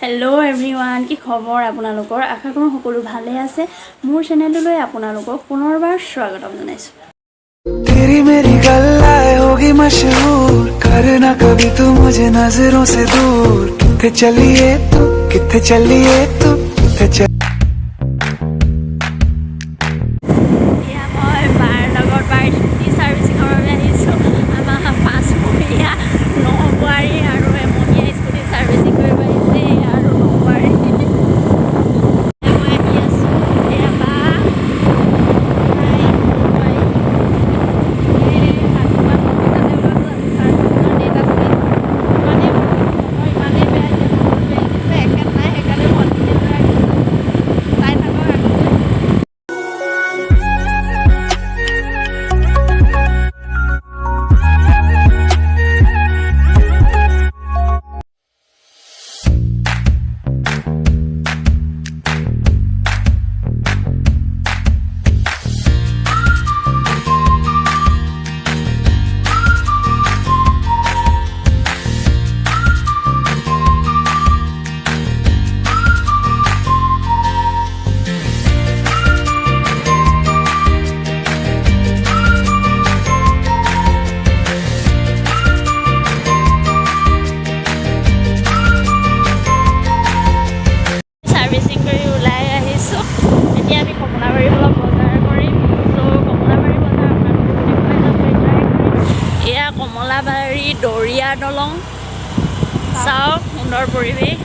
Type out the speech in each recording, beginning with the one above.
Hello everyone की खबर आपनालोकर आशा करूँ सकलो भाले आछे मोर चेनेलলৈ आपनालोকক पुनर्बार स्वागतम जनाइছো। तेरी मेरी गल्लाएं होगी मशहूर, करना कभी तू मुझे नजरों से दूर। किथे चलिए तू, किथे चलिए तू, किथे चल कमलाबारी दरिया दलং चाওক सुंदर परिवेश।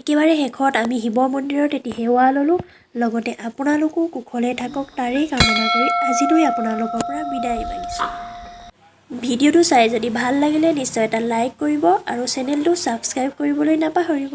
একেবাৰে শেষত আমি শিৱ মন্দিৰত এটি সেৱা ললোঁ। লগতে আপোনালোকো কুশলে থাকক তাৰেই কামনা কৰি আজিলৈ আপোনালোকৰ পৰা বিদায় মাগিছোঁ। ভিডিঅ'টো চাই যদি ভাল লাগিলে নিশ্চয় এটা লাইক কৰিব আৰু চেনেলটো ছাবস্ক্ৰাইব কৰিবলৈ নাপাহৰিব।